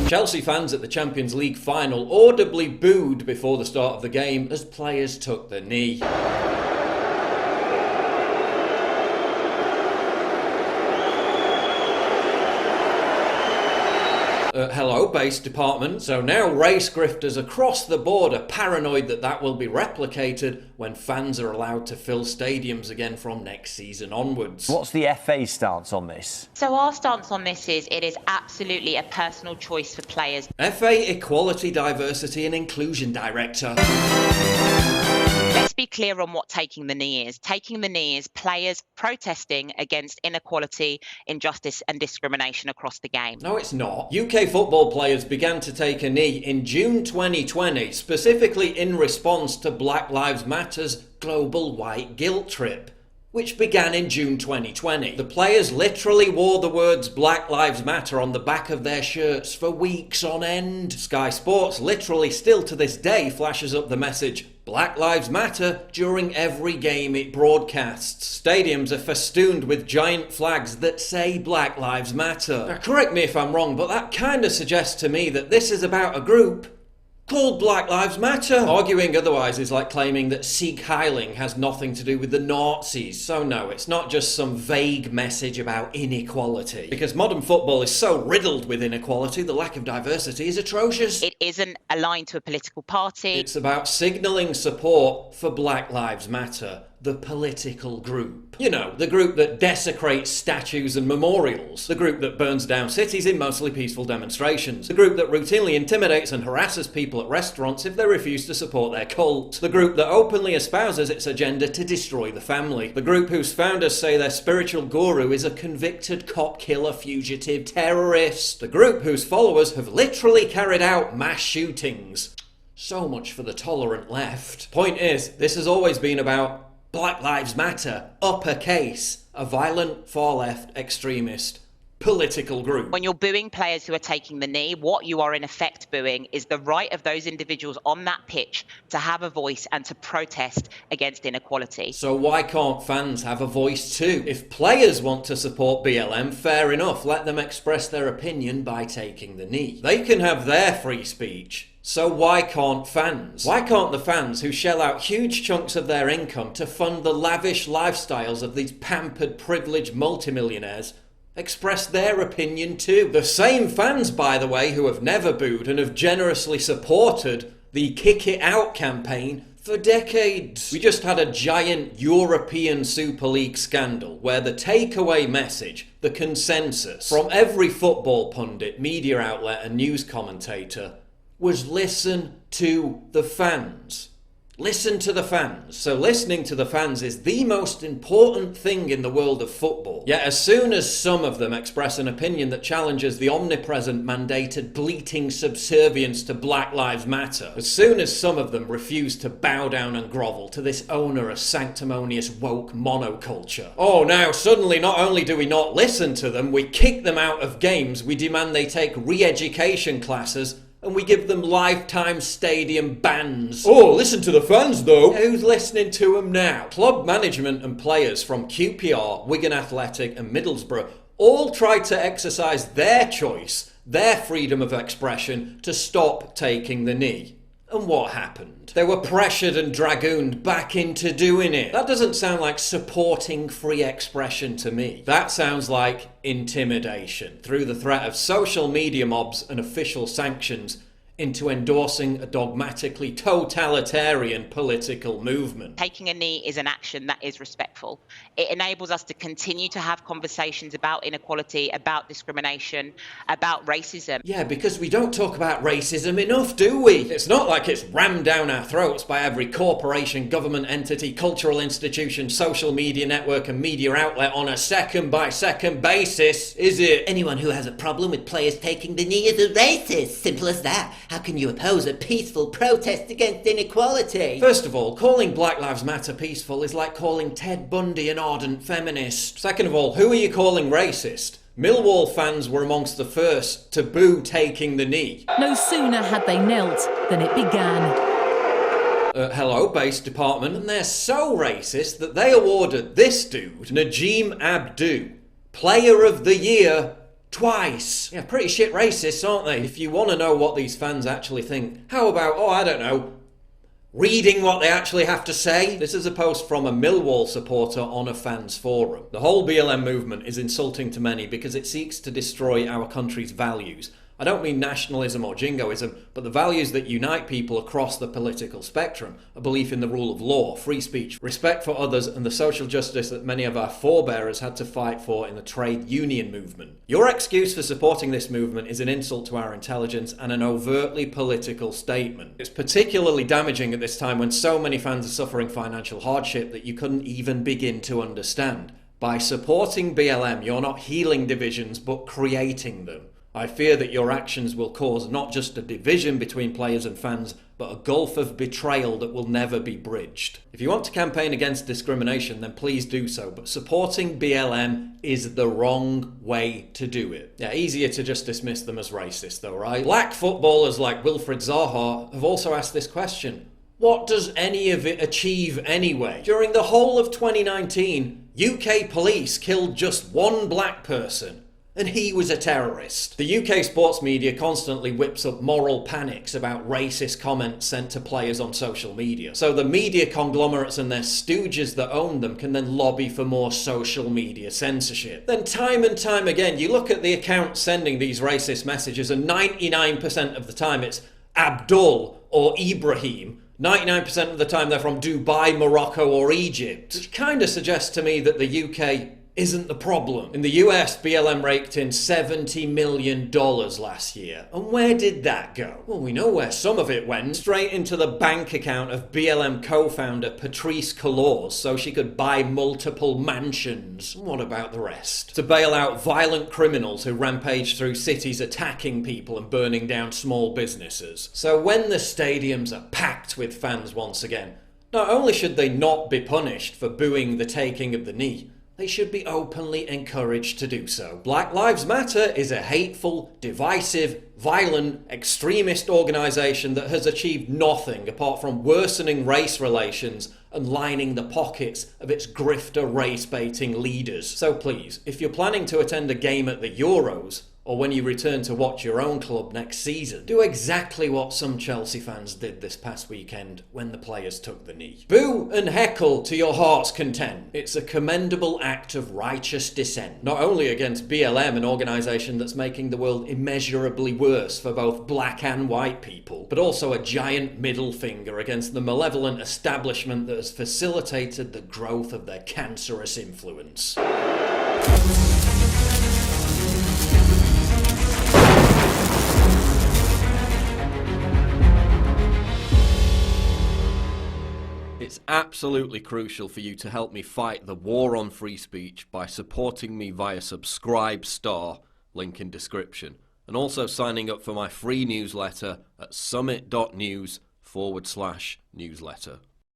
Chelsea fans at the Champions League final audibly booed before the start of the game as players took the knee. Hello, base department. So now race grifters across the board are paranoid that that will be replicated when fans are allowed to fill stadiums again from next season onwards. What's the FA's stance on this? So our stance on this is it is absolutely a personal choice for players. FA Equality, Diversity and Inclusion Director. Let's be clear on what taking the knee is. Taking the knee is players protesting against inequality, injustice and discrimination across the game. No, it's not. UK football players began to take a knee in June 2020, specifically in response to Black Lives Matter's global white guilt trip, which began in June 2020. The players literally wore the words Black Lives Matter on the back of their shirts for weeks on end. Sky Sports literally still to this day flashes up the message Black Lives Matter during every game it broadcasts. Stadiums are festooned with giant flags that say Black Lives Matter. Now, correct me if I'm wrong, but that kind of suggests to me that this is about a group called Black Lives Matter. Arguing otherwise is like claiming that Sieg Heiling has nothing to do with the Nazis. So no, it's not just some vague message about inequality. Because modern football is so riddled with inequality, the lack of diversity is atrocious. It isn't aligned to a political party. It's about signalling support for Black Lives Matter, the political group. You know, the group that desecrates statues and memorials. The group that burns down cities in mostly peaceful demonstrations. The group that routinely intimidates and harasses people at restaurants if they refuse to support their cult. The group that openly espouses its agenda to destroy the family. The group whose founders say their spiritual guru is a convicted cop killer fugitive terrorist. The group whose followers have literally carried out mass shootings. So much for the tolerant left. Point is, this has always been about Black Lives Matter, uppercase, a violent far-left extremist political group. When you're booing players who are taking the knee, what you are in effect booing is the right of those individuals on that pitch to have a voice and to protest against inequality. So why can't fans have a voice too? If players want to support BLM, fair enough, let them express their opinion by taking the knee. They can have their free speech. So why can't fans? Why can't the fans who shell out huge chunks of their income to fund the lavish lifestyles of these pampered, privileged multimillionaires express their opinion too? The same fans, by the way, who have never booed and have generously supported the Kick It Out campaign for decades. We just had a giant European Super League scandal where the takeaway message, the consensus from every football pundit, media outlet and news commentator was listen to the fans. Listen to the fans. So listening to the fans is the most important thing in the world of football. Yet as soon as some of them express an opinion that challenges the omnipresent mandated bleating subservience to Black Lives Matter, as soon as some of them refuse to bow down and grovel to this onerous, sanctimonious, woke monoculture, oh, now suddenly not only do we not listen to them, we kick them out of games, we demand they take re-education classes, and we give them lifetime stadium bans. Oh, listen to the fans though. Who's listening to them now? Club management and players from QPR, Wigan Athletic and Middlesbrough all tried to exercise their choice, their freedom of expression, to stop taking the knee. And what happened? They were pressured and dragooned back into doing it. That doesn't sound like supporting free expression to me. That sounds like intimidation through the threat of social media mobs and official sanctions into endorsing a dogmatically totalitarian political movement. Taking a knee is an action that is respectful. It enables us to continue to have conversations about inequality, about discrimination, about racism. Yeah, because we don't talk about racism enough, do we? It's not like it's rammed down our throats by every corporation, government entity, cultural institution, social media network and media outlet on a second-by-second basis, is it? Anyone who has a problem with players taking the knee is a racist. Simple as that. How can you oppose a peaceful protest against inequality? First of all, calling Black Lives Matter peaceful is like calling Ted Bundy an ardent feminist. Second of all, who are you calling racist? Millwall fans were amongst the first to boo taking the knee. No sooner had they knelt than it began. Hello, base department. And they're so racist that they awarded this dude, Najim Abdu, Player of the Year Twice. Yeah, pretty shit racists, aren't they? If you want to know what these fans actually think, how about, oh, I don't know, reading what they actually have to say? This is a post from a Millwall supporter on a fans forum. The whole BLM movement is insulting to many because it seeks to destroy our country's values. I don't mean nationalism or jingoism, but the values that unite people across the political spectrum. A belief in the rule of law, free speech, respect for others, and the social justice that many of our forebears had to fight for in the trade union movement. Your excuse for supporting this movement is an insult to our intelligence and an overtly political statement. It's particularly damaging at this time when so many fans are suffering financial hardship that you couldn't even begin to understand. By supporting BLM, you're not healing divisions, but creating them. I fear that your actions will cause not just a division between players and fans, but a gulf of betrayal that will never be bridged. If you want to campaign against discrimination, then please do so, but supporting BLM is the wrong way to do it. Yeah, easier to just dismiss them as racist though, right? Black footballers like Wilfried Zaha have also asked this question. What does any of it achieve anyway? During the whole of 2019, UK police killed just one black person. And he was a terrorist. The UK sports media constantly whips up moral panics about racist comments sent to players on social media. So the media conglomerates and their stooges that own them can then lobby for more social media censorship. Then time and time again, you look at the accounts sending these racist messages and 99% of the time it's Abdul or Ibrahim. 99% of the time they're from Dubai, Morocco or Egypt. Which kind of suggests to me that the UK isn't the problem. In the US, BLM raked in $70 million last year. And where did that go? Well, we know where some of it went. Straight into the bank account of BLM co-founder Patrice Cullors so she could buy multiple mansions. What about the rest? To bail out violent criminals who rampage through cities attacking people and burning down small businesses. So when the stadiums are packed with fans once again, not only should they not be punished for booing the taking of the knee, they should be openly encouraged to do so. Black Lives Matter is a hateful, divisive, violent, extremist organisation that has achieved nothing apart from worsening race relations and lining the pockets of its grifter race-baiting leaders. So please, if you're planning to attend a game at the Euros, or when you return to watch your own club next season, do exactly what some Chelsea fans did this past weekend when the players took the knee. Boo and heckle to your heart's content. It's a commendable act of righteous dissent, not only against BLM, an organisation that's making the world immeasurably worse for both black and white people, but also a giant middle finger against the malevolent establishment that has facilitated the growth of their cancerous influence. It's absolutely crucial for you to help me fight the war on free speech by supporting me via Subscribe Star, link in description, and also signing up for my free newsletter at summit.news/newsletter.